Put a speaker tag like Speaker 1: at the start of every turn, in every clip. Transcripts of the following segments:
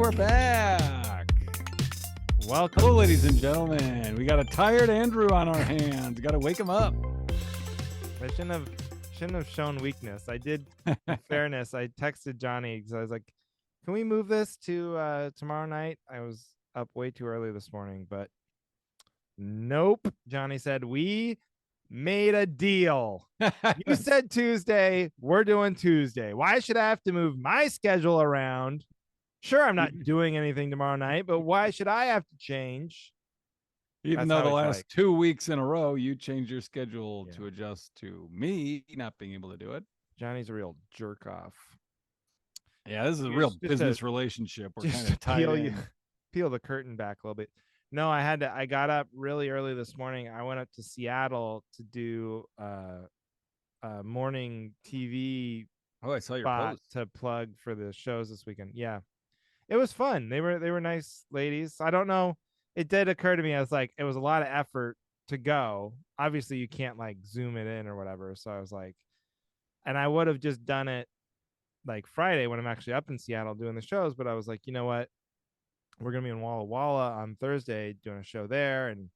Speaker 1: we're back.
Speaker 2: Welcome.
Speaker 1: Hello, ladies and gentlemen. We got a tired Andrew on our hands. Got to wake him up.
Speaker 2: I shouldn't have shown weakness. I did. In fairness, I texted Johnny because I was like, "Can we move this to tomorrow night?" I was up way too early this morning, but nope. Johnny said we made a deal. You said Tuesday. We're doing Tuesday. Why should I have to move my schedule around? Sure, I'm not doing anything tomorrow night, but why should I have to change?
Speaker 1: Even
Speaker 2: That's
Speaker 1: though
Speaker 2: how
Speaker 1: the
Speaker 2: it's
Speaker 1: last
Speaker 2: like.
Speaker 1: 2 weeks in a row, you changed your schedule
Speaker 2: Yeah.
Speaker 1: to adjust to me not being able to do it.
Speaker 2: Johnny's a real jerk off.
Speaker 1: Yeah, this is a
Speaker 2: Here's
Speaker 1: real
Speaker 2: just
Speaker 1: business relationship. We're
Speaker 2: Just
Speaker 1: kind
Speaker 2: to
Speaker 1: of tied in.
Speaker 2: peel the curtain back a little bit. No, I got up really early this morning. I went up to Seattle to do morning TV
Speaker 1: Oh, I saw your
Speaker 2: spot
Speaker 1: post.
Speaker 2: to plug for the shows this weekend. Yeah. It was fun. They were nice ladies. I don't know. It did occur to me. I was like, it was a lot of effort to go. Obviously, you can't like zoom it in or whatever. So I was like, and I would have just done it like Friday when I'm actually up in Seattle doing the shows. But I was like, you know what? We're gonna be in Walla Walla on Thursday doing a show there, and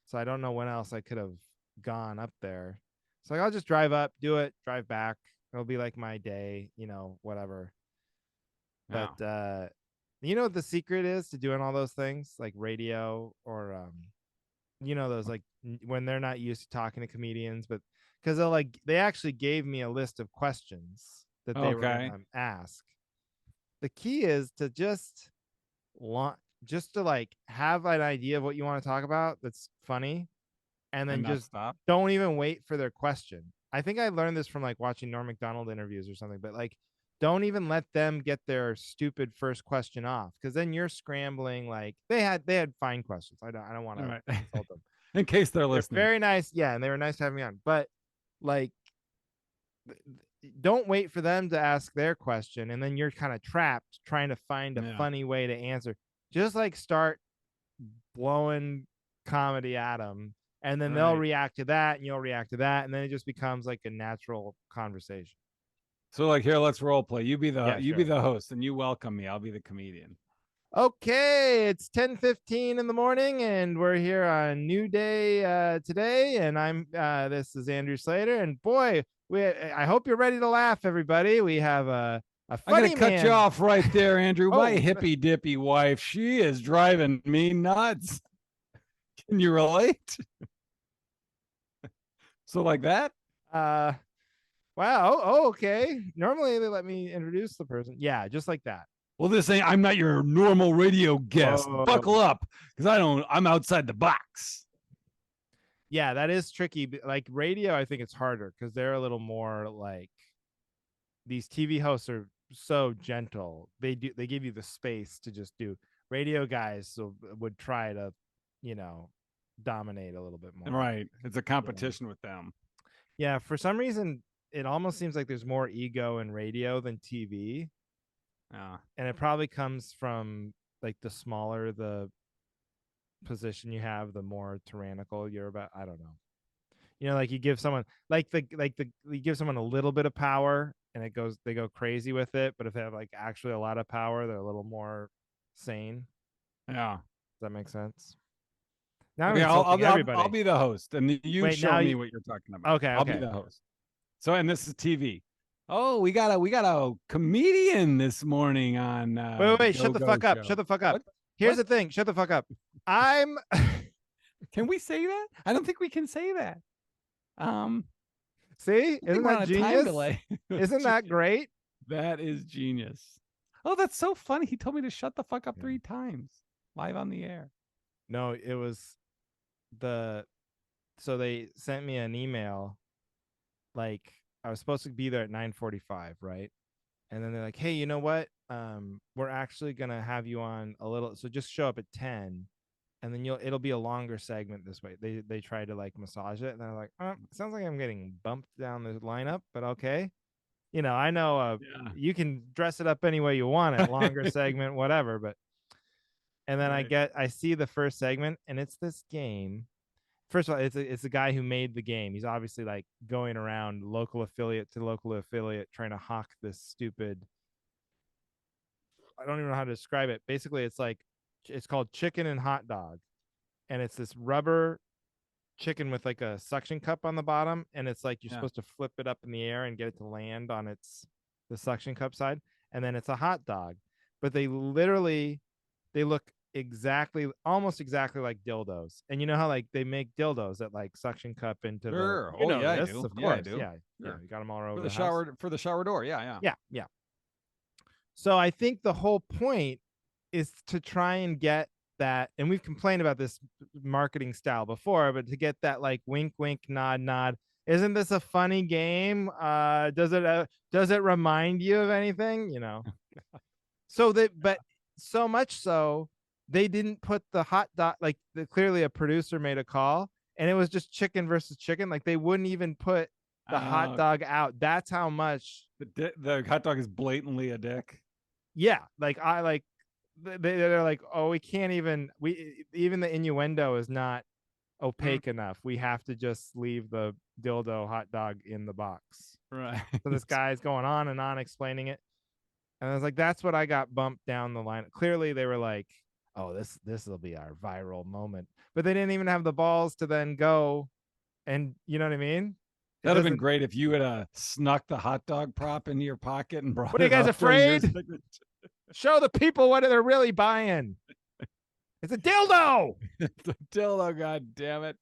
Speaker 2: so I don't know when else I could have gone up there. So like, I'll just drive up, do it, drive back. It'll be like my day, whatever.
Speaker 1: Yeah.
Speaker 2: But you know what the secret is to doing all those things like radio or those like when they're not used to talking to comedians, but because they actually gave me a list of questions that they were
Speaker 1: Okay.
Speaker 2: gonna ask. The key is to just to like have an idea of what you want to talk about that's funny, and then
Speaker 1: And not
Speaker 2: just
Speaker 1: stop.
Speaker 2: don't even wait for their question. I think I learned this from like watching Norm Macdonald interviews or something, but like don't even let them get their stupid first question off, because then you're scrambling. Like they had fine questions. I don't want
Speaker 1: All
Speaker 2: to
Speaker 1: right.
Speaker 2: insult them.
Speaker 1: In case they're
Speaker 2: They're
Speaker 1: listening.
Speaker 2: very nice, yeah, and they were nice to have me on. But like don't wait for them to ask their question and then you're kind of trapped trying to find a funny way to answer. Just like start blowing comedy at them, and then they'll react to that and you'll react to that, and then it just becomes like a natural conversation.
Speaker 1: So like, here, let's role play. You be the
Speaker 2: Yeah,
Speaker 1: be
Speaker 2: sure.
Speaker 1: the host and you welcome me. I'll be the comedian.
Speaker 2: Okay, it's 10:15 in the morning and we're here on New Day today, and I'm this is Andrew Slater, and boy, I hope you're ready to laugh, everybody. We have a
Speaker 1: I'm
Speaker 2: funny
Speaker 1: gonna cut
Speaker 2: man.
Speaker 1: you off right there, Andrew. My
Speaker 2: Oh.
Speaker 1: hippy dippy wife, she is driving me nuts. Can you relate? So like that?
Speaker 2: Wow. Oh, okay. Normally they let me introduce the person. Yeah, just like that.
Speaker 1: Well, this ain't. I'm not your normal radio guest.
Speaker 2: Whoa.
Speaker 1: Buckle up, because I'm outside the box.
Speaker 2: Yeah, that is tricky. Like radio, I think it's harder because they're a little more like, these TV hosts are so gentle. They give you the space to just do. Radio guys would try to, dominate a little bit more.
Speaker 1: Right. It's a competition with them.
Speaker 2: Yeah, for some reason, it almost seems like there's more ego in radio than TV. And it probably comes from like the smaller the position you have, the more tyrannical you're about. I don't know. Like you give someone you give someone a little bit of power and they go crazy with it. But if they have like actually a lot of power, they're a little more sane.
Speaker 1: Yeah.
Speaker 2: Does that make sense? Now
Speaker 1: Okay,
Speaker 2: I'm insulting everybody.
Speaker 1: I'll be the host, and you show me what you're talking about.
Speaker 2: Okay,
Speaker 1: I'll be the host. So, and this is TV. Oh, we got a comedian this morning on.
Speaker 2: Wait! Shut the fuck up! Shut the fuck up! Here's the thing. Shut the fuck up. I'm.
Speaker 1: Can we say that? I don't think we can say that.
Speaker 2: See, isn't that genius? Isn't that great?
Speaker 1: That is genius. Oh, that's so funny. He told me to shut the fuck up 3 times live on the air.
Speaker 2: No, it was so they sent me an email. Like I was supposed to be there at 9:45, right? And then they're like, "Hey, you know what? We're actually gonna have you on a little. So just show up at 10, and then it'll be a longer segment this way." They try to like massage it, and they're like, "Oh, sounds like I'm getting bumped down the lineup, but okay." I know you can dress it up any way you want it, longer segment, whatever. But and then I see the first segment, and it's this game. First of all, it's a guy who made the game. He's obviously like going around local affiliate to local affiliate trying to hawk this stupid I don't even know how to describe it. Basically, it's called chicken and hot dog, and it's this rubber chicken with like a suction cup on the bottom, and it's like you're
Speaker 1: Yeah.
Speaker 2: supposed to flip it up in the air and get it to land on the suction cup side, and then it's a hot dog. But they look almost exactly like dildos. And you know how like they make dildos that like suction cup into
Speaker 1: Sure.
Speaker 2: you
Speaker 1: Oh
Speaker 2: know
Speaker 1: yeah, I
Speaker 2: this,
Speaker 1: do.
Speaker 2: of
Speaker 1: Yeah, I
Speaker 2: course.
Speaker 1: do.
Speaker 2: Yeah. Yeah.
Speaker 1: Sure.
Speaker 2: You got them all over the house.
Speaker 1: For the shower door. Yeah, yeah.
Speaker 2: Yeah. Yeah. So I think the whole point is to try and get that, and we've complained about this marketing style before, but to get that like wink, wink, nod, nod. Isn't this a funny game? Does it remind you of anything? You know. But so much so they didn't put the hot dog, like clearly a producer made a call and it was just chicken versus chicken. Like they wouldn't even put the hot dog out. That's how much
Speaker 1: the hot dog is blatantly a dick.
Speaker 2: yeah, like I like they're like, oh, we can't even even the innuendo is not opaque enough. We have to just leave the dildo hot dog in the box.
Speaker 1: Right.
Speaker 2: So this guy's going on and on explaining it. And I was like, that's what I got bumped down the line. Clearly they were like, oh, this will be our viral moment. But they didn't even have the balls to then go and you know what I mean?
Speaker 1: That'd have been great if you had snuck the hot dog prop into your pocket and brought
Speaker 2: What are you
Speaker 1: it
Speaker 2: guys
Speaker 1: up during your
Speaker 2: afraid?
Speaker 1: segment.
Speaker 2: Show the people what they're really buying. It's a dildo.
Speaker 1: The dildo, god damn it.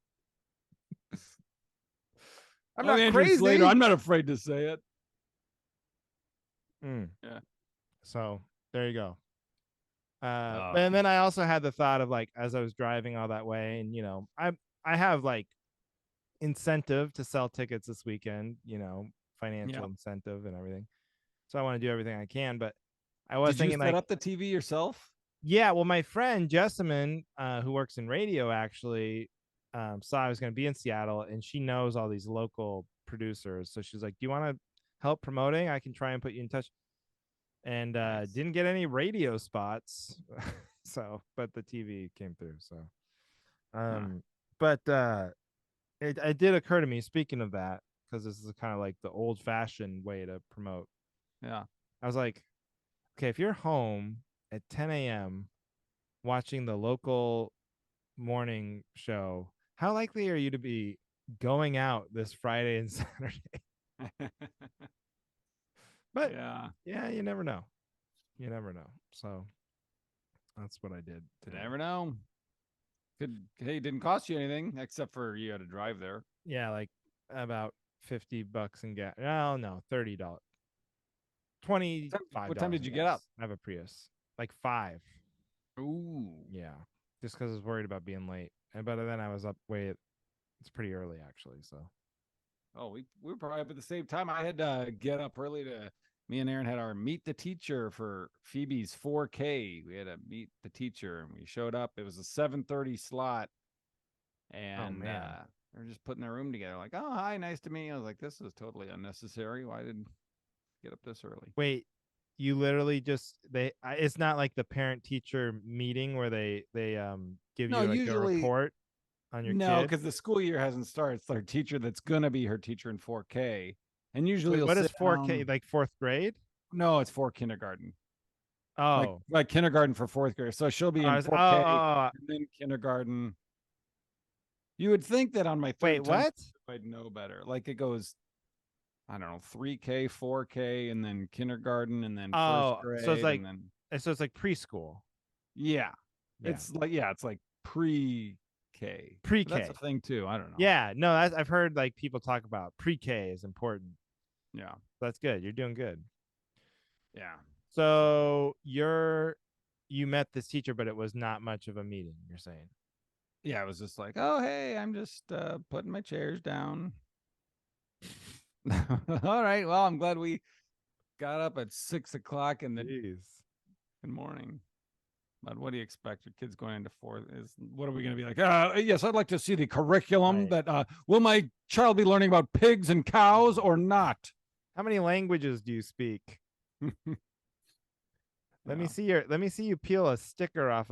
Speaker 2: I'm not
Speaker 1: Andrew
Speaker 2: crazy.
Speaker 1: Slater. I'm not afraid to say it.
Speaker 2: Yeah. So there you go. And then I also had the thought of like, as I was driving all that way, and you know, I have like incentive to sell tickets this weekend, you know, financial incentive and everything. So I want to do everything I can, but I was thinking
Speaker 1: set
Speaker 2: like
Speaker 1: up the TV yourself?
Speaker 2: Yeah, well, my friend Jessamine, who works in radio, actually saw I was going to be in Seattle, and she knows all these local producers. So she's like, "Do you want to help promoting? I can try and put you in touch." And
Speaker 1: Nice.
Speaker 2: didn't get any radio spots, but the TV came through. So, but it did occur to me. Speaking of that, because this is kind of like the old-fashioned way to promote.
Speaker 1: Yeah,
Speaker 2: I was like, okay, if you're home at 10 a.m. watching the local morning show, how likely are you to be going out this Friday and Saturday? But yeah, you never know. You never know. So that's what I did today.
Speaker 1: You never know. It didn't cost you anything except for you had to drive there.
Speaker 2: Yeah, like about $50 in gas. No, $30. $25.
Speaker 1: What time did you get up?
Speaker 2: I have a Prius. Like 5.
Speaker 1: Ooh.
Speaker 2: Yeah. Just because I was worried about being late. And but then I was up it's pretty early actually. So
Speaker 1: we were probably up at the same time. I had to get up early me and Aaron had our meet the teacher for Phoebe's 4K. We had to meet the teacher and we showed up. It was a 7:30 slot. And they're just putting their room together, like, oh, hi, nice to meet you. I was like, this is totally unnecessary. Why did get up this early?
Speaker 2: Wait, you literally just it's not like the parent teacher meeting where they give you like a report on your kid?
Speaker 1: Because the school year hasn't started. It's their teacher that's gonna be her teacher in 4K. And usually
Speaker 2: what is 4K, like 4th grade?
Speaker 1: No, it's for kindergarten.
Speaker 2: Oh,
Speaker 1: like kindergarten for 4th grade. So she'll be in 4K and then kindergarten. You would think that on my third time I'd know better. Like it goes, I don't know, 3K, 4K, and then kindergarten, and then first grade.
Speaker 2: So it's like preschool.
Speaker 1: Yeah. It's like pre-K.
Speaker 2: Pre-K.
Speaker 1: That's a thing too. I don't know.
Speaker 2: Yeah, no, I've heard like people talk about pre-K is important.
Speaker 1: Yeah.
Speaker 2: That's good. You're doing good.
Speaker 1: Yeah.
Speaker 2: So you met this teacher, but it was not much of a meeting, you're saying?
Speaker 1: Yeah, it was just like, oh, hey, I'm just putting my chairs down. All right. Well, I'm glad we got up at 6 o'clock in the morning. But what do you expect? Your kids going into 4th what are we going to be like? Yes, I'd like to see the curriculum that will my child be learning about pigs and cows or not?
Speaker 2: How many languages do you speak? Let me see you peel a sticker off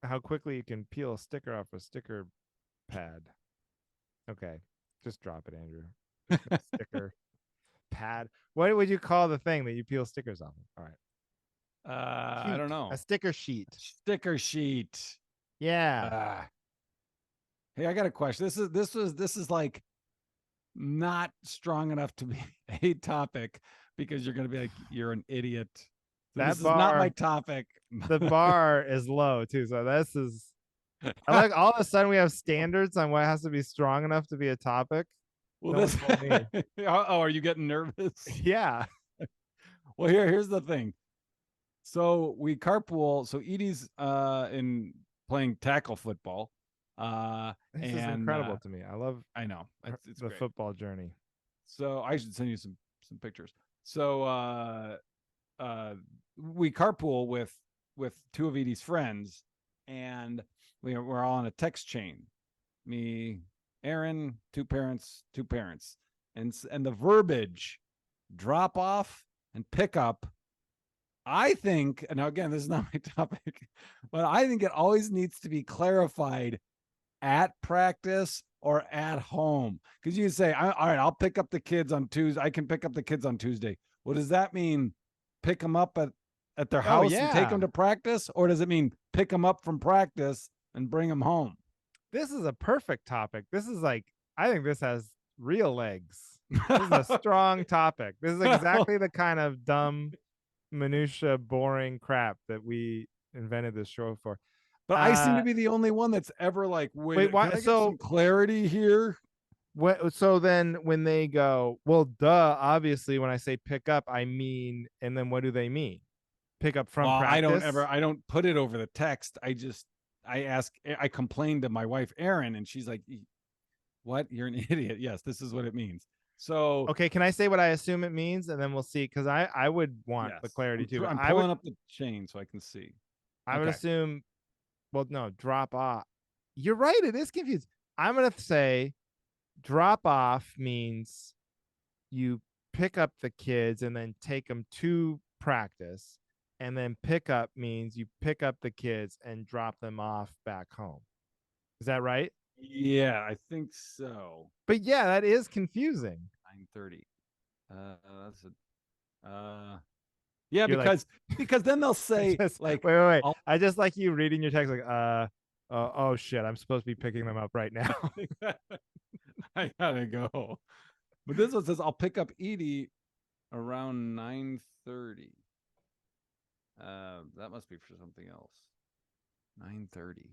Speaker 2: how quickly you can peel a sticker off a sticker pad. Okay. Just drop it, Andrew. Sticker pad. What would you call the thing that you peel stickers off of? All right.
Speaker 1: I
Speaker 2: Sheet.
Speaker 1: don't
Speaker 2: A
Speaker 1: know.
Speaker 2: sticker sheet.
Speaker 1: Sticker sheet.
Speaker 2: Yeah.
Speaker 1: Uh, hey, I got a question. This is like not strong enough to be a topic because you're going to be like, you're an idiot. So this
Speaker 2: That
Speaker 1: is not my
Speaker 2: bar,
Speaker 1: topic.
Speaker 2: the bar is low too. So this is I like all of a sudden we have standards on what has to be strong enough to be a topic.
Speaker 1: Well,
Speaker 2: No one
Speaker 1: this.
Speaker 2: told me.
Speaker 1: Oh, are you getting nervous?
Speaker 2: Yeah.
Speaker 1: Well, here's the thing. So we carpool. So Edie's in playing tackle football,
Speaker 2: This is
Speaker 1: and
Speaker 2: incredible to me. I love
Speaker 1: I know it's
Speaker 2: the
Speaker 1: great.
Speaker 2: football journey.
Speaker 1: So I should send you some pictures. So uh, we carpool with two of Edie's friends, and we're all on a text chain. Me, Aaron, two parents, and the verbiage, drop off and pick up. I think, and now again, this is not my topic, but I think it always needs to be clarified at practice or at home. Because you say, all right, I'll pick up the kids on Tuesday. I can pick up the kids on Tuesday. Well, does that mean pick them up at their
Speaker 2: Oh
Speaker 1: house and take
Speaker 2: yeah.
Speaker 1: them to practice? Or does it mean pick them up from practice and bring them home?
Speaker 2: This is a perfect topic. This is like I think this has real legs. This is a strong topic. This is exactly the kind of dumb minutia boring crap that we invented this show for.
Speaker 1: But I seem to be the only one that's ever like,
Speaker 2: Wait,
Speaker 1: wait, can
Speaker 2: why
Speaker 1: I get some clarity here?
Speaker 2: so then when they go, well, duh, obviously when I say pick up, I mean, and then what do they mean? Pick up
Speaker 1: Well,
Speaker 2: from practice?
Speaker 1: I don't put it over the text. I complained to my wife, Erin, and she's like, what? You're an idiot. Yes, this is what it means. So,
Speaker 2: Okay, can I say what I assume it means, and then we'll see? Because I would want the
Speaker 1: yes,
Speaker 2: clarity too, but
Speaker 1: I'm pulling up the chain so I can see.
Speaker 2: I would
Speaker 1: Okay.
Speaker 2: assume, well, no, drop off. You're right. It is confused. I'm gonna say drop off means you pick up the kids and then take them to practice, and then pick up means you pick up the kids and drop them off back home. Is that right?
Speaker 1: Yeah, I think so.
Speaker 2: But yeah, that is confusing.
Speaker 1: 9:30. That's a yeah,
Speaker 2: You're like,
Speaker 1: because then they'll say
Speaker 2: just
Speaker 1: like,
Speaker 2: wait.
Speaker 1: I'll
Speaker 2: I just like you reading your text like, oh shit, I'm supposed to be picking them up right now.
Speaker 1: I gotta go. But this one says I'll pick up Edie around 9:30. That must be for something else. 9:30.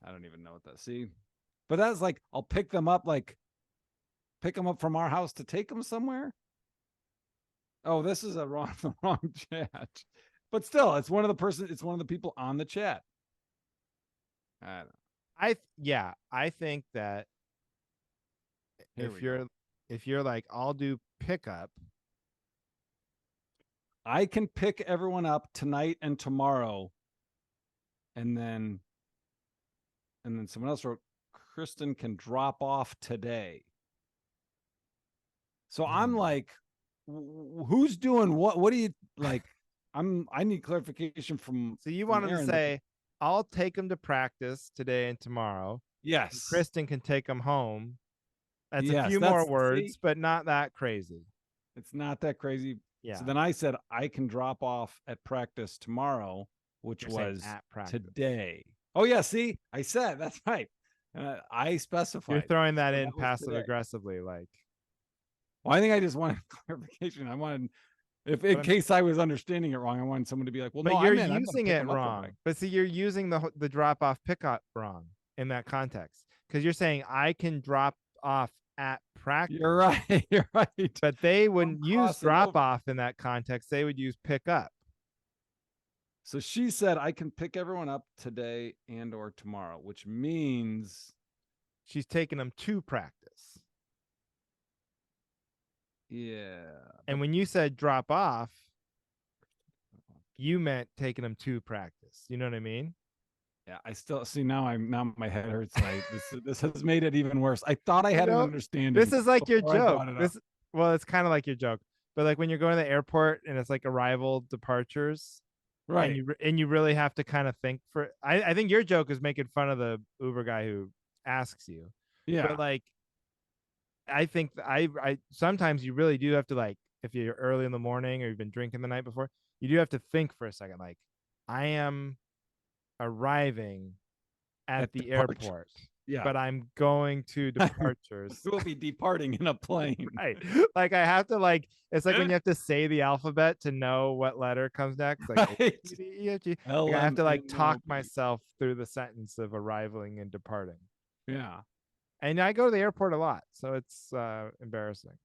Speaker 1: I don't even know what that. See, but that's like I'll pick them up, like pick them up from our house to take them somewhere. Oh, this is the wrong chat. But still, it's one of the person. It's one of the people on the chat. I don't know.
Speaker 2: I think that
Speaker 1: Here we go.
Speaker 2: if you're like, I'll do pickup.
Speaker 1: I can pick everyone up tonight and tomorrow, and then someone else wrote, Kristen can drop off today. So I'm like, who's doing what? What do you like? I need clarification from.
Speaker 2: So you
Speaker 1: from
Speaker 2: wanted to
Speaker 1: Aaron
Speaker 2: say, I'll take them to practice today and tomorrow.
Speaker 1: yes,
Speaker 2: And Kristen can take them home. That's a
Speaker 1: yes,
Speaker 2: few
Speaker 1: that's
Speaker 2: more words,
Speaker 1: see,
Speaker 2: but not that crazy.
Speaker 1: it's not that crazy.
Speaker 2: Yeah.
Speaker 1: So then I said I can drop off at practice tomorrow, which
Speaker 2: You're saying
Speaker 1: was
Speaker 2: at practice.
Speaker 1: today. Oh yeah, see, I said that's right. I specified.
Speaker 2: You're throwing that
Speaker 1: So
Speaker 2: in
Speaker 1: that was
Speaker 2: passive
Speaker 1: today.
Speaker 2: aggressively, like.
Speaker 1: Well, I think I just wanted clarification. I wanted, if in case I was understanding it wrong, I wanted someone to be like, "Well,
Speaker 2: But
Speaker 1: no,
Speaker 2: you're
Speaker 1: I'm gonna
Speaker 2: using
Speaker 1: pick
Speaker 2: it
Speaker 1: them up
Speaker 2: wrong. But see, you're using the drop off pickup wrong in that context because you're saying I can drop off at practice.
Speaker 1: You're right. You're right.
Speaker 2: But they wouldn't use
Speaker 1: Cross it
Speaker 2: drop
Speaker 1: over.
Speaker 2: off in that context. They would use pick up.
Speaker 1: So she said I can pick everyone up today and or tomorrow, which means
Speaker 2: She's taking them to practice.
Speaker 1: yeah.
Speaker 2: And when you said drop off, you meant taking them to practice. You know what I mean?
Speaker 1: Yeah, I still see now. My head hurts. This has made it even worse. I thought I had an understanding.
Speaker 2: This is like your
Speaker 1: before I
Speaker 2: joke.
Speaker 1: brought it up.
Speaker 2: It's kind of like your joke, but like when you're going to the airport and it's like arrival departures,
Speaker 1: right?
Speaker 2: And you really have to kind of think for. I think your joke is making fun of the Uber guy who asks you.
Speaker 1: Yeah.
Speaker 2: But like, I think I sometimes you really do have to, like, if you're early in the morning or you've been drinking the night before, you do have to think for a second. Like, I am arriving at
Speaker 1: At
Speaker 2: the
Speaker 1: departure.
Speaker 2: airport,
Speaker 1: Yeah.
Speaker 2: but I'm going to departures.
Speaker 1: We'll be departing in a plane.
Speaker 2: Right. Like I have to like it's like when you have to say the alphabet to know what letter comes next. Like A,
Speaker 1: Right.
Speaker 2: B, D, E, F, G. Like I have to like talk
Speaker 1: LMNOP.
Speaker 2: myself through the sentence of arriving and departing.
Speaker 1: Yeah.
Speaker 2: And I go to the airport a lot, so it's embarrassing.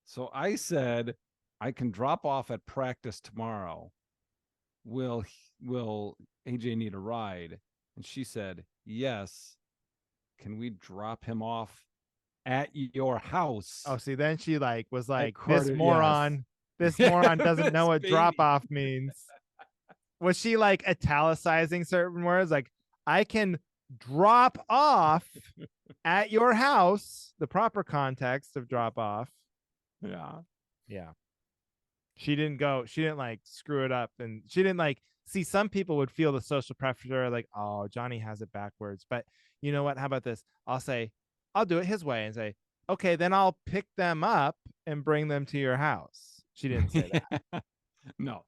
Speaker 1: So I said, I can drop off at practice tomorrow. Will AJ need a ride? And she said, yes. Can we drop him off at your house
Speaker 2: Oh, see, then she like was
Speaker 1: at
Speaker 2: like,
Speaker 1: quarter? Yes.
Speaker 2: this moron doesn't know
Speaker 1: This
Speaker 2: what drop
Speaker 1: baby.
Speaker 2: off means. Was she like italicizing certain words? Like, I can drop off at your house, the proper context of drop off.
Speaker 1: Yeah.
Speaker 2: Yeah. She didn't like screw it up. And she didn't like, see, some people would feel the social pressure, like, oh, Johnny has it backwards. But you know what? How about this? I'll do it his way and say, okay, then I'll pick them up and bring them to your house. She didn't say that.
Speaker 1: No.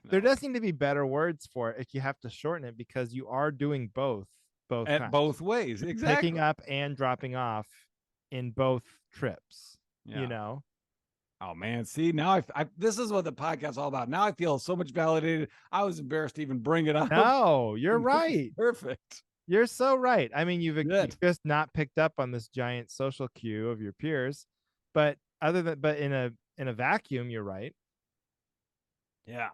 Speaker 2: There
Speaker 1: No.
Speaker 2: does need to be better words for it if you have to shorten it because you are doing both
Speaker 1: At
Speaker 2: times,
Speaker 1: both ways.
Speaker 2: picking
Speaker 1: Exactly.
Speaker 2: up and dropping off in both trips. You
Speaker 1: Yeah.
Speaker 2: know,
Speaker 1: Oh man, see now this is what the podcast's all about. Now I feel so much validated. I was embarrassed to even bring it up.
Speaker 2: no, you're
Speaker 1: This is
Speaker 2: right.
Speaker 1: perfect.
Speaker 2: You're so right. I mean, you've
Speaker 1: Good.
Speaker 2: just not picked up on this giant social cue of your peers, but but in a vacuum, you're right.
Speaker 1: Yeah.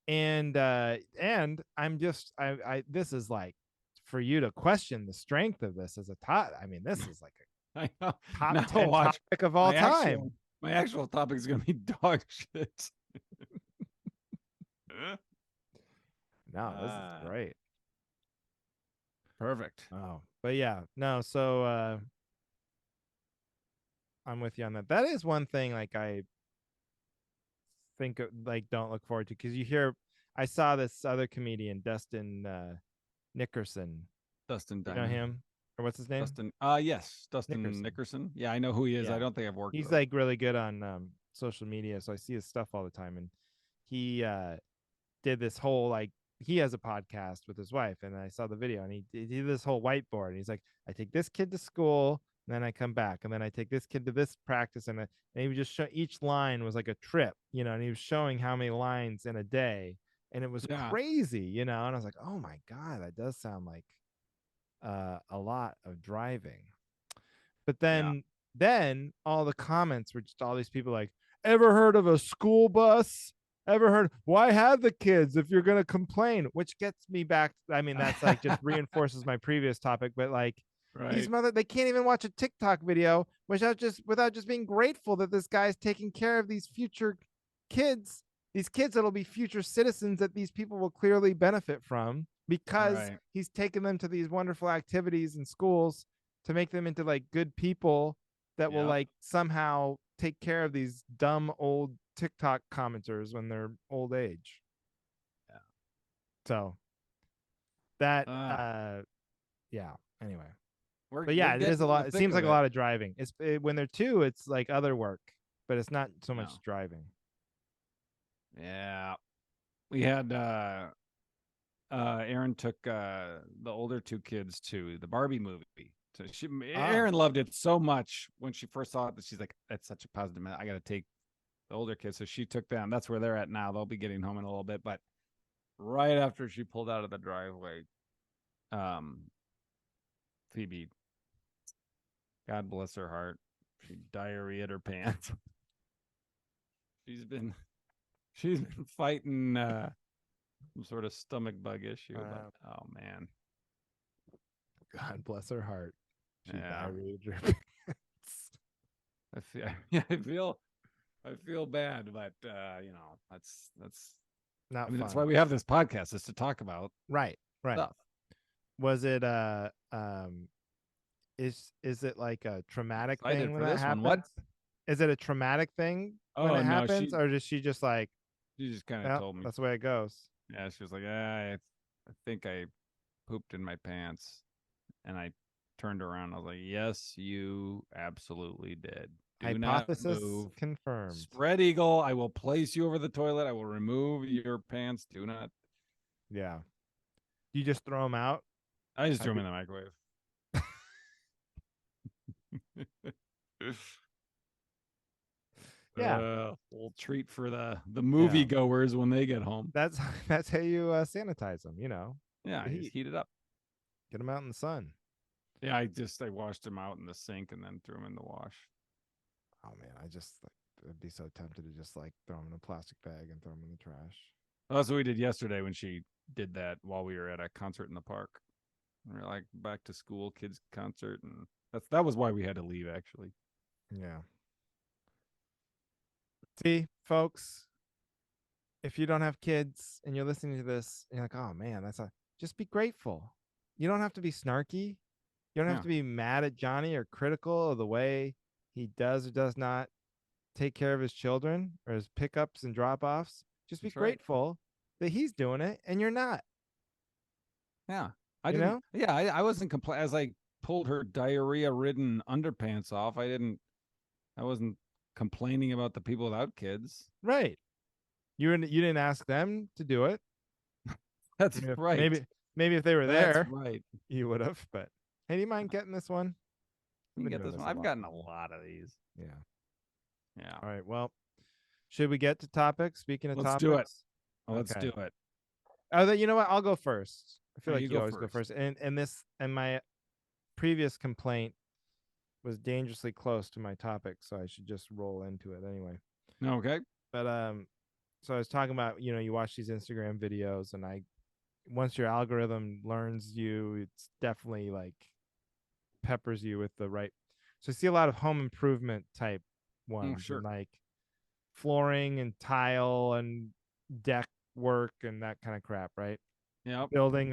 Speaker 2: And I'm just I this is like for you to question the strength of this as a top. I mean, this is like
Speaker 1: I know.
Speaker 2: a top
Speaker 1: Now
Speaker 2: 10
Speaker 1: watch.
Speaker 2: topic of all
Speaker 1: My
Speaker 2: time.
Speaker 1: actual my actual topic is gonna be dog shit.
Speaker 2: No, this is
Speaker 1: Ah,
Speaker 2: great.
Speaker 1: perfect.
Speaker 2: Oh, but yeah, no. So I'm with you on that. That is one thing like I think like don't look forward to because you hear. I saw this other comedian, Dustin Nickerson.
Speaker 1: Dustin
Speaker 2: You know
Speaker 1: Diamond.
Speaker 2: him or what's his name?
Speaker 1: Dustin. Yes, Dustin
Speaker 2: Nickerson.
Speaker 1: Nickerson. Yeah, I know who he is. I
Speaker 2: Yeah,
Speaker 1: don't think I've worked
Speaker 2: he's
Speaker 1: with him.
Speaker 2: like really good on social media, so I see his stuff all the time. And he did this whole like he has a podcast with his wife, and I saw the video, and he did this whole whiteboard. And he's like, I take this kid to school, and then I come back, and then I take this kid to this practice, and he would just show each line was like a trip, and he was showing how many lines in a day, and it was
Speaker 1: Yeah.
Speaker 2: crazy, And I was like, oh my god, that does sound like a lot of driving. But
Speaker 1: Yeah.
Speaker 2: then all the comments were just all these people like, ever heard of a school bus? Ever heard why have the kids if you're gonna complain? Which gets me back. I mean, that's like just reinforces my previous topic, but like these
Speaker 1: Right.
Speaker 2: they can't even watch a TikTok video without just being grateful that this guy's taking care of these future kids, these kids that'll be future citizens that these people will clearly benefit from because
Speaker 1: Right.
Speaker 2: he's taken them to these wonderful activities in schools to make them into like good people that will
Speaker 1: Yep.
Speaker 2: like somehow take care of these dumb old TikTok commenters when they're old age.
Speaker 1: Yeah.
Speaker 2: So that
Speaker 1: Uh,
Speaker 2: yeah, anyway.
Speaker 1: we're
Speaker 2: But
Speaker 1: we're
Speaker 2: yeah, it is a
Speaker 1: getting in the
Speaker 2: lot. It
Speaker 1: thick
Speaker 2: seems
Speaker 1: of
Speaker 2: like a
Speaker 1: it.
Speaker 2: lot of driving. When they're two, it's like other work, but it's not so much
Speaker 1: No.
Speaker 2: driving.
Speaker 1: Yeah. We had Aaron took the older two kids to the Barbie movie. So
Speaker 2: Oh,
Speaker 1: Aaron loved it so much when she first saw it that she's like, that's such a positive. I got to take the older kids. So she took them. That's where they're at now. They'll be getting home in a little bit. But right after she pulled out of the driveway, um, Phoebe, God bless her heart, she diarrheaed her pants. she's been she's been fighting some sort of stomach bug issue. But oh man,
Speaker 2: God bless her heart. She
Speaker 1: yeah.
Speaker 2: diarrhea.
Speaker 1: I feel yeah, I feel bad, but that's
Speaker 2: Not
Speaker 1: I mean that's
Speaker 2: fun.
Speaker 1: why we have this podcast is to talk about
Speaker 2: Right, right.
Speaker 1: stuff.
Speaker 2: Was it is it like a traumatic
Speaker 1: Excited
Speaker 2: thing when
Speaker 1: for
Speaker 2: that
Speaker 1: this one.
Speaker 2: happens?
Speaker 1: What?
Speaker 2: Is it a traumatic thing when
Speaker 1: Oh
Speaker 2: it
Speaker 1: no,
Speaker 2: happens, or does she just like,
Speaker 1: she just kind of
Speaker 2: well,
Speaker 1: told me.
Speaker 2: that's the way it goes?
Speaker 1: Yeah, she was like, I think I pooped in my pants, and I turned around. I was like, yes, you absolutely did. Do not
Speaker 2: Hypothesis
Speaker 1: move.
Speaker 2: confirmed.
Speaker 1: Spread eagle. I will place you over the toilet. I will remove your pants. Do not.
Speaker 2: Yeah. You just throw them out.
Speaker 1: I just threw them in the microwave.
Speaker 2: Yeah.
Speaker 1: Little treat for the movie
Speaker 2: Yeah.
Speaker 1: goers when they get home.
Speaker 2: That's how you sanitize them. You know,
Speaker 1: Yeah,
Speaker 2: the
Speaker 1: I just
Speaker 2: heat.
Speaker 1: heat it up.
Speaker 2: Get them out in the sun.
Speaker 1: Yeah, I washed them out in the sink and then threw them in the wash.
Speaker 2: Oh man, I just like I'd be so tempted to just like throw them in a plastic bag and throw them in the trash.
Speaker 1: Well, that's what we did yesterday when she did that while we were at a concert in the park. We were like back to school kids concert, and that was why we had to leave actually.
Speaker 2: Yeah. See, folks, if you don't have kids and you're listening to this, and you're like, oh man, just be grateful. You don't have to be snarky. You don't have
Speaker 1: Yeah,
Speaker 2: to be mad at Johnny or critical of the way he does or does not take care of his children or his pickups and drop offs. Just be
Speaker 1: that's right.
Speaker 2: grateful that he's doing it and you're not.
Speaker 1: Yeah, I
Speaker 2: You
Speaker 1: didn't.
Speaker 2: know?
Speaker 1: Yeah, I wasn't complaining as I pulled her diarrhea-ridden underpants off. I didn't. I wasn't complaining about the people without kids.
Speaker 2: Right. You didn't ask them to do it.
Speaker 1: That's right.
Speaker 2: Maybe if they were
Speaker 1: That's
Speaker 2: there,
Speaker 1: right.
Speaker 2: you would have. But hey, do you mind getting this one?
Speaker 1: You
Speaker 2: We've
Speaker 1: can
Speaker 2: been
Speaker 1: get
Speaker 2: doing
Speaker 1: this
Speaker 2: this
Speaker 1: one.
Speaker 2: a
Speaker 1: I've
Speaker 2: lot.
Speaker 1: gotten a lot of these.
Speaker 2: Yeah.
Speaker 1: Yeah.
Speaker 2: All right. Well, should we get to topics? Speaking of
Speaker 1: Let's
Speaker 2: topics,
Speaker 1: do it. Let's
Speaker 2: okay.
Speaker 1: do it.
Speaker 2: Oh, you know what? I'll go first. I feel
Speaker 1: Oh,
Speaker 2: like
Speaker 1: you
Speaker 2: you
Speaker 1: go
Speaker 2: always go
Speaker 1: first.
Speaker 2: first. And my previous complaint was dangerously close to my topic, so I should just roll into it anyway.
Speaker 1: Okay.
Speaker 2: But so I was talking about, you watch these Instagram videos, and once your algorithm learns you, it's definitely like peppers you with the right. So I see a lot of home improvement type
Speaker 1: Oh,
Speaker 2: ones,
Speaker 1: sure.
Speaker 2: and like flooring and tile and deck work and that kind of crap, right?
Speaker 1: Yep.
Speaker 2: Building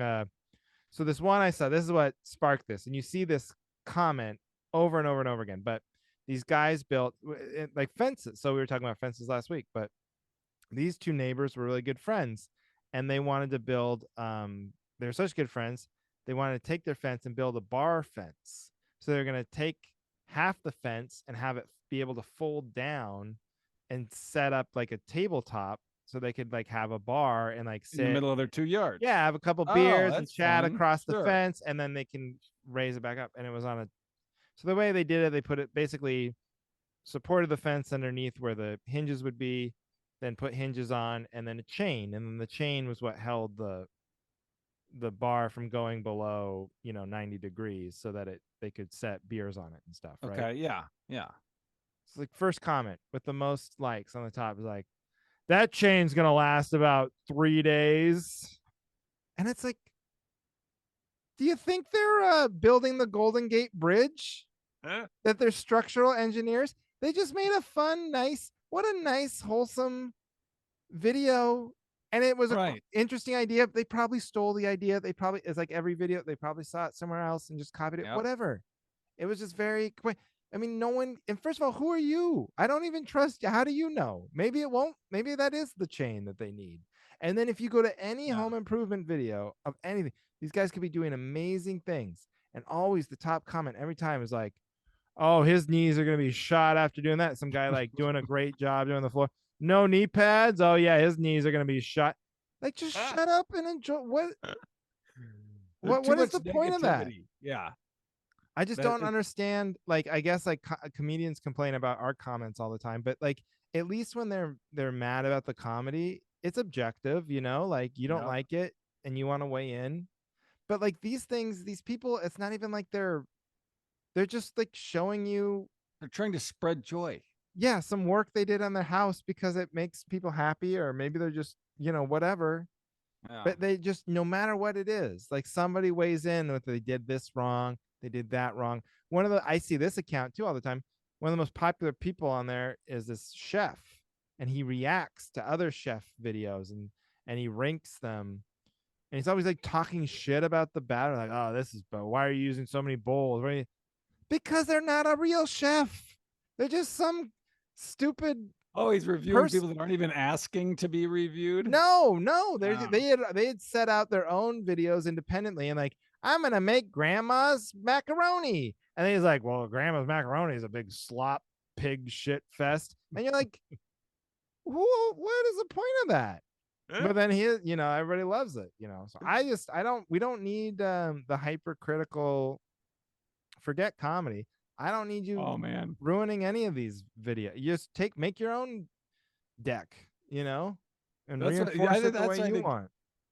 Speaker 2: so this one I saw, this is what sparked this, and you see this comment over and over and over again. But these guys built like fences. So we were talking about fences last week, but these two neighbors were really good friends, and they wanted to build. They're such good friends. They wanted to take their fence and build a bar fence. So they're going to take half the fence and have it be able to fold down and set up like a tabletop so they could like have a bar and like
Speaker 1: In the
Speaker 2: sit.
Speaker 1: middle of their 2 yards.
Speaker 2: Yeah, have a couple
Speaker 1: Oh,
Speaker 2: beers and
Speaker 1: that's
Speaker 2: chat
Speaker 1: fun.
Speaker 2: across the
Speaker 1: Sure.
Speaker 2: fence, and then they can raise it back up. And it was on a. So the way they did it, they put it basically supported the fence underneath where the hinges would be, then put hinges on, and then a chain, and then the chain was what held the bar from going below 90 degrees so that they could set beers on it and stuff, right?
Speaker 1: Okay. Yeah. Yeah.
Speaker 2: It's like first comment with the most likes on the top is like, that chain's gonna last about 3 days. And it's like, do you think they're building the Golden Gate Bridge? That they're structural engineers? They just made a fun, nice, what a nice, wholesome video. And it was an
Speaker 1: Right.
Speaker 2: interesting idea. They probably stole the idea. It's like every video, they probably saw it somewhere else and just copied it.
Speaker 1: Yep.
Speaker 2: Whatever. It was just very quick. I mean, no one, and first of all, who are you? I don't even trust you. How do you know? Maybe it won't. Maybe that is the chain that they need. And then if you go to any home improvement video of anything, these guys could be doing amazing things. And always the top comment every time is like, oh, his knees are going to be shot after doing that. Some guy like doing a great job doing the floor. No knee pads. Oh, yeah, his knees are going to be shot. Like, just shut up and enjoy. What is the point of that?
Speaker 1: Yeah.
Speaker 2: I just don't understand. Like, I guess like comedians complain about our comments all the time, but like at least when they're mad about the comedy, it's objective, like you don't like it and you want to weigh in. But like these things, these people, it's not even like they're just like showing you.
Speaker 1: They're trying to spread joy.
Speaker 2: Yeah, some work they did on their house because it makes people happy, or maybe they're just, whatever.
Speaker 1: Yeah.
Speaker 2: But they just, no matter what it is, like somebody weighs in with they did this wrong, they did that wrong. I see this account too all the time. One of the most popular people on there is this chef, and he reacts to other chef videos and he ranks them. And he's always like talking shit about the batter, like, oh, but why are you using so many bowls? Because they're not a real chef. They're just some stupid.
Speaker 1: Oh, he's reviewing people that aren't even asking to be reviewed.
Speaker 2: No, they had set out their own videos independently, and like, I'm gonna make grandma's macaroni, and he's like, well, grandma's macaroni is a big slop. pig shit fest, and you're like, what is the point of that? But then everybody loves it, So we don't need the hypercritical. Forget comedy. I don't need you
Speaker 1: Oh man,
Speaker 2: ruining any of these videos. You just make your own deck, and
Speaker 1: that's what I
Speaker 2: reinforce
Speaker 1: think.
Speaker 2: it the
Speaker 1: That's
Speaker 2: way
Speaker 1: what I
Speaker 2: you
Speaker 1: think
Speaker 2: want.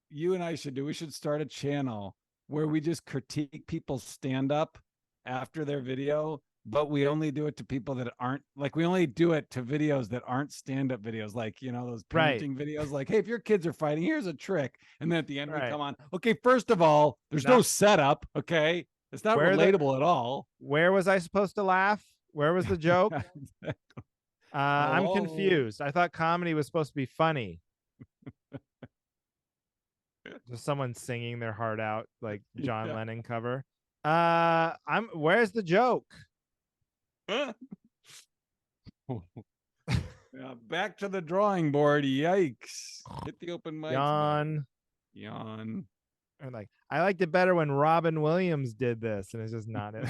Speaker 1: you and I should do. We should start a channel where we just critique people's stand up after their video, but we only do it to people that aren't like we only do it to videos that aren't stand up videos, like those
Speaker 2: Right.
Speaker 1: parenting videos. Like, hey, if your kids are fighting, here's a trick, and then at the end we
Speaker 2: Right.
Speaker 1: come on. Okay, first of all, there's no
Speaker 2: Not
Speaker 1: setup. Okay, it's not relatable at all.
Speaker 2: where was I supposed to laugh? Where was the joke? I'm
Speaker 1: Hello.
Speaker 2: confused. I thought comedy was supposed to be funny. Just someone singing their heart out like John
Speaker 1: Yeah.
Speaker 2: Lennon cover. Where's the joke?
Speaker 1: Yeah, back to the drawing board. Yikes. Hit the open mics button.
Speaker 2: Yawn.
Speaker 1: Yawn.
Speaker 2: Or like, I liked it better when Robin Williams did this, and it's just not it.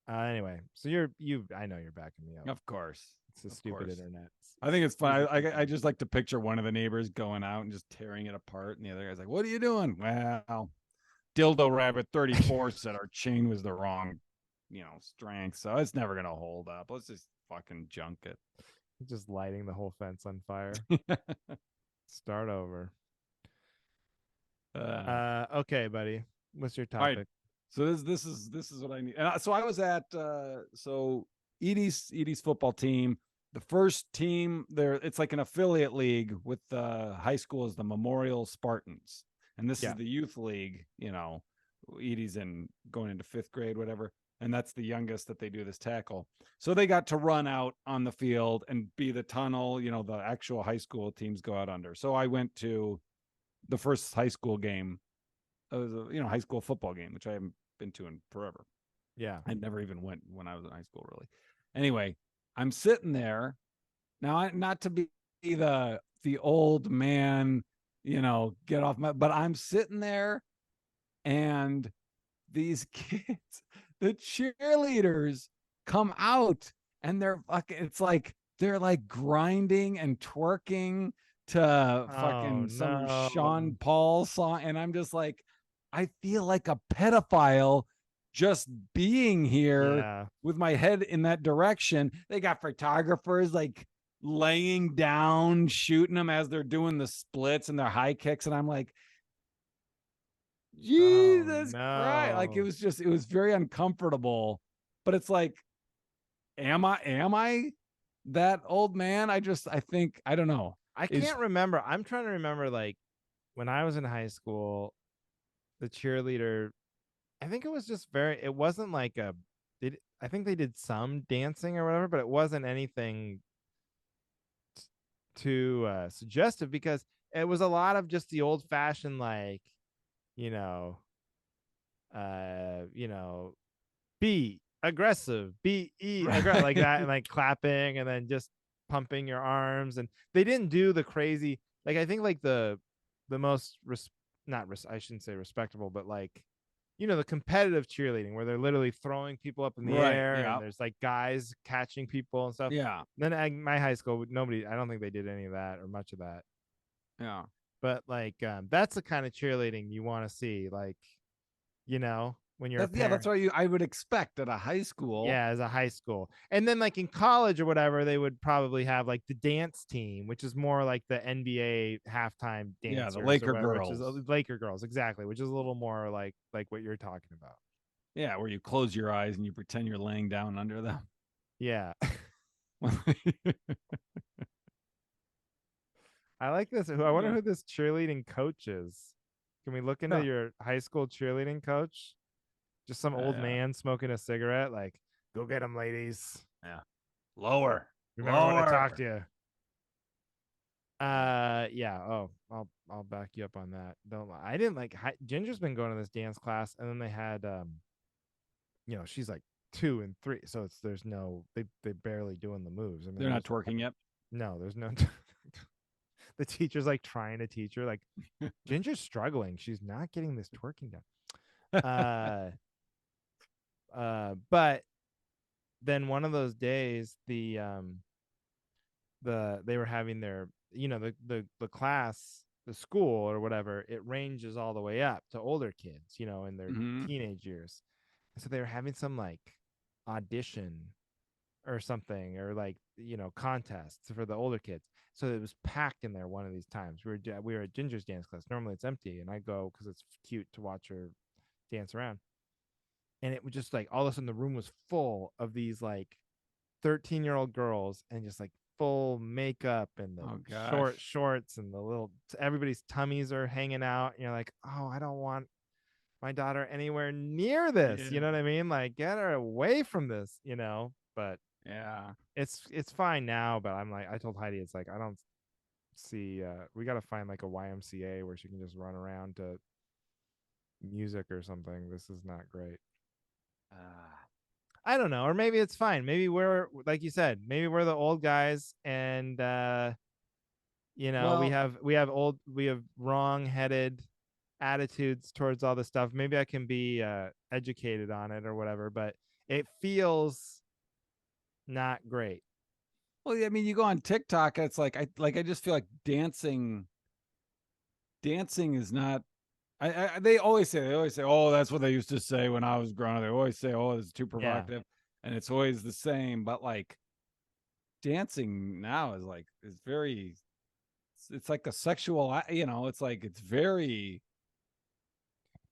Speaker 2: Anyway, so I know you're backing me up.
Speaker 1: Of course.
Speaker 2: It's the
Speaker 1: Of
Speaker 2: stupid
Speaker 1: course.
Speaker 2: internet.
Speaker 1: I think it's fun. I just like to picture one of the neighbors going out and just tearing it apart, and the other guy's like, "What are you doing?" Well, Dildo Rabbit 34 said our chain was the wrong, strength, so it's never gonna hold up. Let's just fucking junk it.
Speaker 2: Just lighting the whole fence on fire. Start over. Okay, buddy. What's your topic?
Speaker 1: Right. So this is what I need. And so I was at Edie's football team. The first team there, it's like an affiliate league with the high school is the Memorial Spartans, and this is the youth league. Edie's in going into 5th grade, whatever, and that's the youngest that they do this tackle. So they got to run out on the field and be the tunnel. The actual high school teams go out under. So I went to the first high school game. It was a high school football game, which I haven't been to in forever.
Speaker 2: Yeah.
Speaker 1: I never even went when I was in high school, really. Anyway, I'm sitting there now, not to be the old man, get off my, but I'm sitting there, and these kids, the cheerleaders, come out, and they're fucking. It's like they're like grinding and twerking to fucking some Sean Paul song, and I'm just like, I feel like a pedophile just being here with my head in that direction. They got photographers like laying down, shooting them as they're doing the splits and their high kicks, and I'm like, Jesus Christ! Like it was very uncomfortable. But it's like, am I that old man? I think I don't know.
Speaker 2: I can't remember. I'm trying to remember, like, when I was in high school, the cheerleader, I think it was just it wasn't like I think they did some dancing or whatever, but it wasn't anything too suggestive, because it was a lot of just the old fashioned, like, be aggressive, like that, and like clapping and then just pumping your arms. And they didn't do the crazy, like, I think like the most I shouldn't say respectable, but like, the competitive cheerleading where they're literally throwing people up in the air, and there's like guys catching people and stuff.
Speaker 1: Yeah.
Speaker 2: Then at my high school, I don't think they did any of that or much of that.
Speaker 1: Yeah.
Speaker 2: But like, that's the kind of cheerleading you want to see, like, when you're a parent.
Speaker 1: That's what I would expect at a high school.
Speaker 2: Yeah, as a high school. And then like in college or whatever, they would probably have like the dance team, which is more like the NBA halftime dancers.
Speaker 1: Yeah, the Laker girls.
Speaker 2: Which is Laker girls, exactly, which is a little more like what you're talking about.
Speaker 1: Yeah, where you close your eyes and you pretend you're laying down under them.
Speaker 2: Yeah. I like this. I wonder who this cheerleading coach is. Can we look into your high school cheerleading coach? Just some old man smoking a cigarette, like, go get them, ladies.
Speaker 1: Yeah. Lower.
Speaker 2: Remember when I talked to you. Yeah. Oh, I'll back you up on that. Don't lie. I didn't like Ginger's been going to this dance class, and then they had she's like 2 and 3, so there's no they barely doing the moves. I mean,
Speaker 1: they're not twerking yet.
Speaker 2: No, there's no. the teacher's like trying to teach her, like, Ginger's struggling. She's not getting this twerking done. But then one of those days, they were having their, the class, the school or whatever, it ranges all the way up to older kids, in their
Speaker 1: Hmm.
Speaker 2: teenage years. And so they were having some like audition or something, or like, contests for the older kids. So it was packed in there one of these times. We were at Ginger's dance class. Normally it's empty, and I go because it's cute to watch her dance around. And it was just like all of a sudden the room was full of these like 13-year-old girls, and just like full makeup and the
Speaker 1: Oh
Speaker 2: short
Speaker 1: gosh.
Speaker 2: shorts and the little, everybody's tummies are hanging out. And you're like, oh, I don't want my daughter anywhere near this. You know what
Speaker 1: Yeah.
Speaker 2: I mean? Like, get her away from this, But
Speaker 1: Yeah.
Speaker 2: it's fine now. But I'm like, I told Heidi, it's like, I don't see, we got to find like a YMCA where she can just run around to music or something. This is not great.
Speaker 1: Uh,
Speaker 2: I don't know, or maybe it's fine. Maybe we're, like you said, maybe we're the old guys, and we
Speaker 1: well,
Speaker 2: have wrong-headed attitudes towards all this stuff. Maybe I can be educated on it or whatever, but it feels not great.
Speaker 1: well, I mean, you go on TikTok. It's like I just feel like dancing is not. They always say, oh, that's what they used to say when I was growing up. They always say, oh, it's too
Speaker 2: Yeah.
Speaker 1: provocative, and it's always the same. But like dancing now is very. It's like a sexual. It's like it's very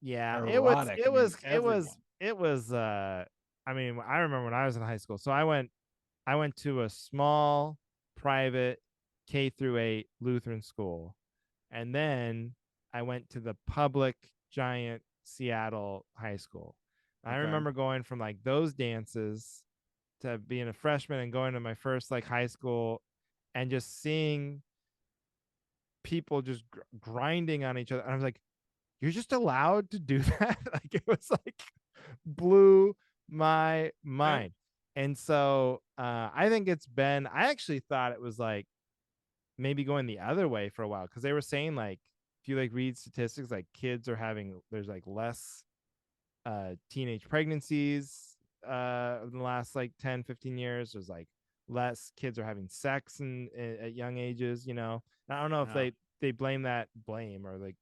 Speaker 2: Yeah,
Speaker 1: erotic. I mean, everyone.
Speaker 2: it was I mean, I remember when I was in high school. So I went to a small private K through 8 Lutheran school. And then I went to the public giant Seattle high school. I
Speaker 1: Okay.
Speaker 2: remember going from like those dances to being a freshman and going to my first like high school, and just seeing people just grinding on each other. And I was like, you're just allowed to do that? Like, it was like, blew my
Speaker 1: Right.
Speaker 2: mind. And so I think I actually thought it was like maybe going the other way for a while, because they were saying like, if you like read statistics, like there's like less teenage pregnancies in the last like 10-15 years. There's like less kids are having sex at young ages. I don't know if
Speaker 1: Yeah.
Speaker 2: they blame or like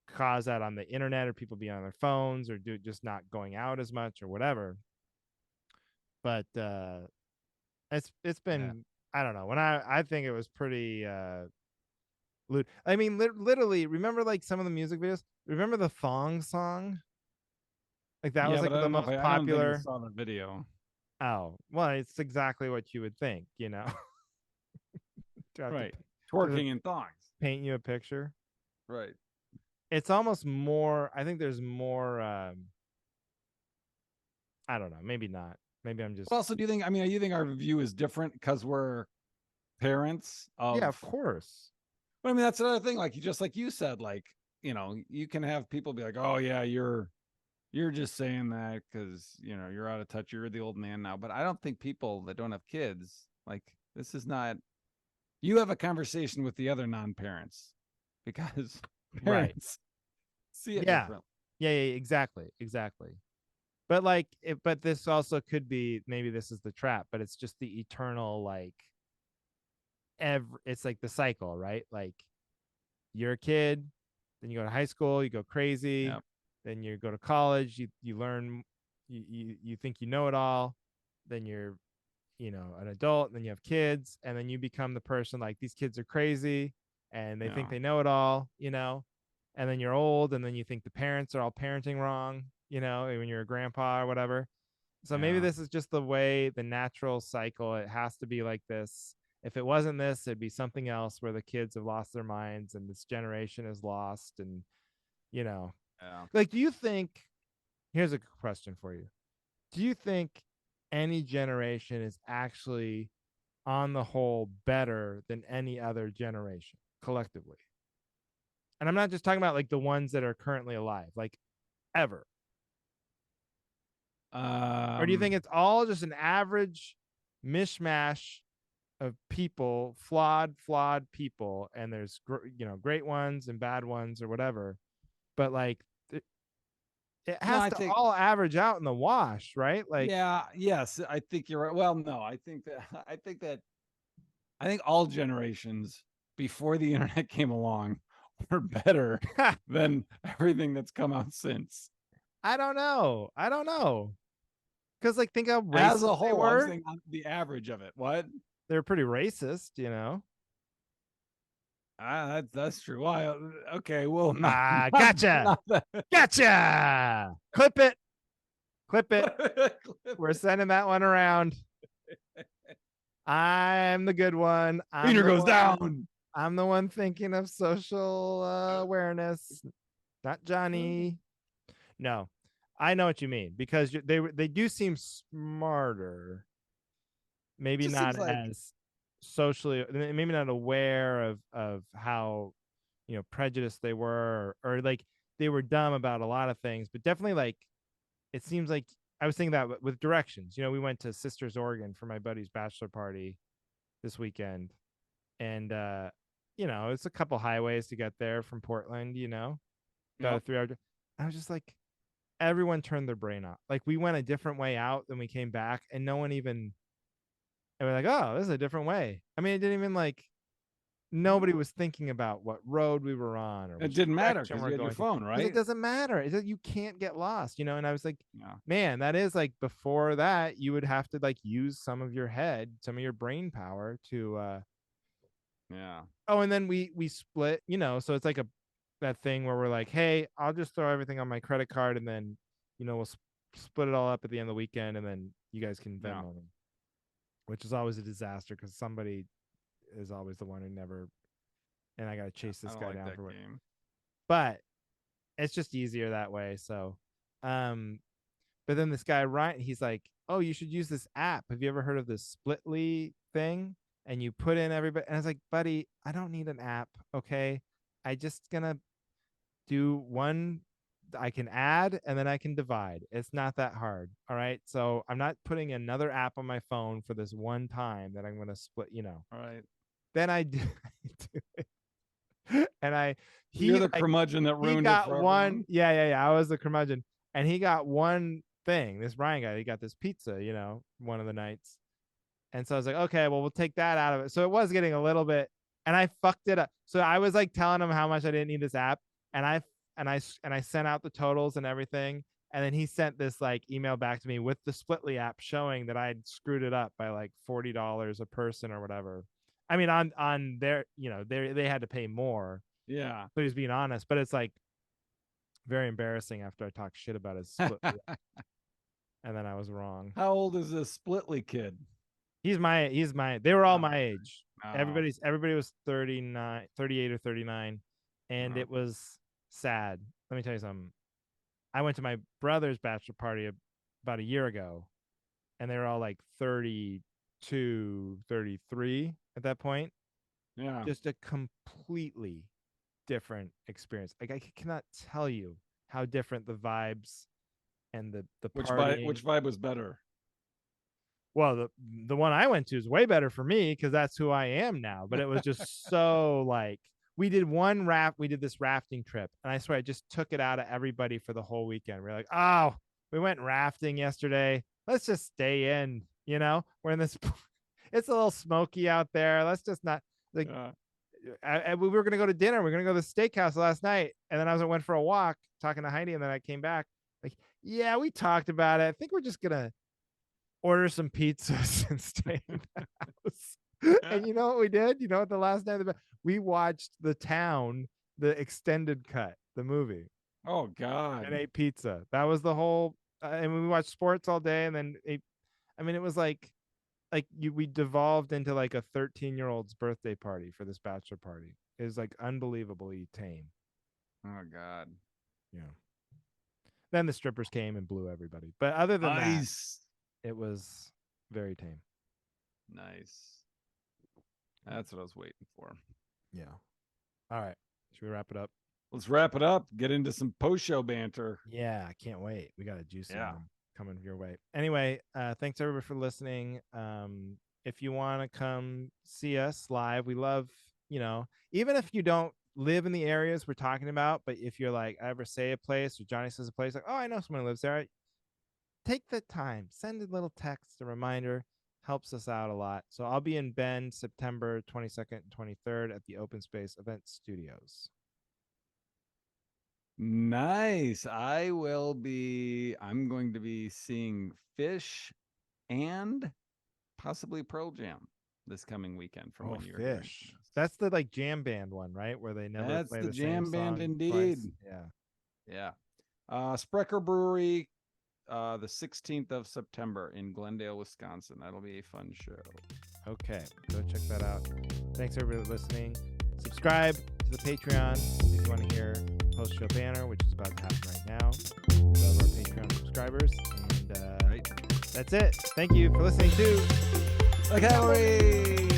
Speaker 2: cause that on the internet, or people being on their phones, or just not going out as much or whatever. But it's
Speaker 1: Yeah.
Speaker 2: been, I don't know, when I think it was pretty lewd. I mean, literally, remember like some of the music videos? Remember the thong song? Like, that was
Speaker 1: Yeah,
Speaker 2: like
Speaker 1: but
Speaker 2: the most
Speaker 1: I don't think I
Speaker 2: popular.
Speaker 1: saw the video.
Speaker 2: Oh, well, it's exactly what you would think, Do I have to
Speaker 1: Right.
Speaker 2: does it
Speaker 1: Twerking in thongs.
Speaker 2: paint you a picture?
Speaker 1: Right.
Speaker 2: It's almost more, I think there's more I don't know, maybe not. Maybe I'm just.
Speaker 1: Well, also, do you think our view is different because we're parents
Speaker 2: Yeah,
Speaker 1: of,
Speaker 2: of course.
Speaker 1: well, I mean, that's another thing. Like you said, like, you can have people be like, oh yeah, you're just saying that because, you're out of touch. You're the old man now. But I don't think people that don't have kids, like, this is not, you have a conversation with the other non-parents because
Speaker 2: Right.
Speaker 1: parents see it
Speaker 2: Yeah.
Speaker 1: differently.
Speaker 2: Yeah, exactly. But like but this also could be, maybe this is the trap, but it's just the eternal like, it's like the cycle, right? Like, you're a kid, then you go to high school, you go crazy,
Speaker 1: Yeah.
Speaker 2: then you go to college, you learn, you think you know it all, then you're, an adult, then you have kids, and then you become the person like, these kids are crazy and they think
Speaker 1: Yeah.
Speaker 2: they know it all. And then you're old, and then you think the parents are all parenting wrong, when you're a grandpa or whatever. So maybe
Speaker 1: Yeah.
Speaker 2: this is just the way, the natural cycle. It has to be like this. If it wasn't this, it'd be something else where the kids have lost their minds and this generation is lost. And, you know,
Speaker 1: Yeah.
Speaker 2: like, do you think, here's a question for you. Do you think any generation is actually, on the whole, better than any other generation collectively? And I'm not just talking about like the ones that are currently alive, like, ever. Or do you think
Speaker 1: Um,
Speaker 2: it's all just an average mishmash of people, flawed people, and there's great ones and bad ones or whatever. But like it
Speaker 1: No,
Speaker 2: has
Speaker 1: I
Speaker 2: to
Speaker 1: think
Speaker 2: all average out in the wash, right? Like
Speaker 1: yeah, yes, I think you're right. Well, no, I think all generations before the internet came along were better than everything that's come out since.
Speaker 2: I don't know. I don't know. Because like think how
Speaker 1: As a
Speaker 2: racist they
Speaker 1: whole, I'm
Speaker 2: were.
Speaker 1: saying the average of it. What?
Speaker 2: They were pretty racist.
Speaker 1: That's true. Why? Okay, well,
Speaker 2: Gotcha.
Speaker 1: not that.
Speaker 2: Gotcha. Clip it. Clip it. We're sending that one around. I'm the good one.
Speaker 1: Wiener goes down.
Speaker 2: I'm the one thinking of social awareness, not Johnny. No, I know what you mean because they do seem smarter. Maybe
Speaker 1: Just
Speaker 2: not
Speaker 1: seems like
Speaker 2: as socially, maybe not aware of how prejudiced they were, or like they were dumb about a lot of things, but definitely like it seems like I was thinking that with directions. We went to Sisters, Oregon for my buddy's bachelor party this weekend, and it's a couple highways to get there from Portland. About a
Speaker 1: yep.
Speaker 2: 3 hour. I was just like, everyone turned their brain off. Like we went a different way out than we came back, and no one even. And we're like, oh, this is a different way. I mean, it didn't even like nobody was thinking about what road we were on or
Speaker 1: It
Speaker 2: which
Speaker 1: didn't matter
Speaker 2: direction
Speaker 1: because
Speaker 2: we're
Speaker 1: you had your
Speaker 2: going to,
Speaker 1: phone,
Speaker 2: because it
Speaker 1: right?
Speaker 2: doesn't matter. You can't get lost. And I was like,
Speaker 1: Yeah.
Speaker 2: man, that is like before that you would have to like use some of your head, some of your brain power to
Speaker 1: Yeah.
Speaker 2: oh, and then we split, so it's like that thing where we're like, hey, I'll just throw everything on my credit card, and then we'll split it all up at the end of the weekend, and then you guys can
Speaker 1: Yeah.
Speaker 2: Venmo me, which is always a disaster because somebody is always the one who never, and I got to chase
Speaker 1: I
Speaker 2: this
Speaker 1: don't
Speaker 2: guy
Speaker 1: like
Speaker 2: down
Speaker 1: that
Speaker 2: for it.
Speaker 1: game.
Speaker 2: But it's just easier that way. So, but then this guy Ryan, he's like, "Oh, you should use this app. Have you ever heard of this Splitly thing?" And you put in everybody, and I was like, "Buddy, I don't need an app. Okay, I just gonna do one. I can add and then I can divide. It's not that hard. All right. So I'm not putting another app on my phone for this one time that I'm gonna split.
Speaker 1: All right.
Speaker 2: Then I do, and
Speaker 1: You're
Speaker 2: he
Speaker 1: the
Speaker 2: like
Speaker 1: curmudgeon that
Speaker 2: he
Speaker 1: ruined it
Speaker 2: got
Speaker 1: for
Speaker 2: one.
Speaker 1: everyone.
Speaker 2: Yeah. I was the curmudgeon, and he got one thing. This Ryan guy, he got this pizza. One of the nights, and so I was like, okay, well, we'll take that out of it. So it was getting a little bit, and I fucked it up. So I was like telling him how much I didn't need this app, and I sent out the totals and everything, and then he sent this like email back to me with the Splitly app showing that I'd screwed it up by like $40 a person or whatever. I mean, on their, they had to pay more,
Speaker 1: Yeah.
Speaker 2: so he's being honest, but it's like very embarrassing after I talk shit about his Splitly, and then I was wrong.
Speaker 1: How old is this Splitly kid?
Speaker 2: He's my they were all
Speaker 1: Oh,
Speaker 2: my age.
Speaker 1: no.
Speaker 2: Everybody was 39, 38 or 39, and
Speaker 1: No.
Speaker 2: it was sad. Let me tell you something. I went to my brother's bachelor party about a year ago, and they were all like 32, 33 at that point.
Speaker 1: Yeah.
Speaker 2: Just a completely different experience. Like I cannot tell you how different the vibes and the
Speaker 1: Which
Speaker 2: partying.
Speaker 1: vibe was better?
Speaker 2: Well, the one I went to is way better for me because that's who I am now. But it was just so like we did this rafting trip, and I swear I just took it out of everybody for the whole weekend. We're like, oh, we went rafting yesterday. Let's just stay in. We're in this. It's a little smoky out there. Let's just not like.
Speaker 1: Yeah.
Speaker 2: We were gonna go to dinner. We are gonna go to the steakhouse last night, and then I went for a walk talking to Heidi, and then I came back. Like, yeah, we talked about it. I think we're just gonna order some pizzas and stay in the house. And you know what we did? You know what the last night we watched The Town, the extended cut, the movie,
Speaker 1: Oh God.
Speaker 2: and ate pizza. That was the whole. And we watched sports all day, and then I mean, it was like we devolved into like a 13-year-old's birthday party for this bachelor party. It was like unbelievably tame.
Speaker 1: Oh God.
Speaker 2: Yeah. Then the strippers came and blew everybody. But other than that,
Speaker 1: Nice.
Speaker 2: it was very tame.
Speaker 1: Nice. That's what I was waiting for.
Speaker 2: Yeah. All right. Should we wrap it up?
Speaker 1: Let's wrap it up. Get into some post-show banter.
Speaker 2: Yeah, I can't wait. We got a juicy
Speaker 1: Yeah.
Speaker 2: one coming your way. Anyway, thanks everybody for listening. if you want to come see us live, we love, even if you don't live in the areas we're talking about, but if you're like, I ever say a place or Johnny says a place, like, oh, I know someone who lives there, take the time, send a little text, a reminder, helps us out a lot. So I'll be in Bend September 22nd and 23rd at the Open Space Event Studios.
Speaker 1: Nice. I'm going to be seeing Fish and possibly Pearl Jam this coming weekend from when you're hearing
Speaker 2: Fish.
Speaker 1: this.
Speaker 2: That's the like jam band one, right? Where they never
Speaker 1: That's
Speaker 2: play
Speaker 1: the
Speaker 2: the same
Speaker 1: jam band
Speaker 2: song
Speaker 1: indeed.
Speaker 2: twice. Yeah.
Speaker 1: Sprecher Brewery, the 16th of September in Glendale, Wisconsin. That'll be a fun show.
Speaker 2: Okay, go check that out. Thanks everybody for listening. Subscribe to the Patreon if you want to hear post-show banner, which is about to happen right now. We love our Patreon subscribers, and that's it. Thank you for listening to
Speaker 1: The Cavalry.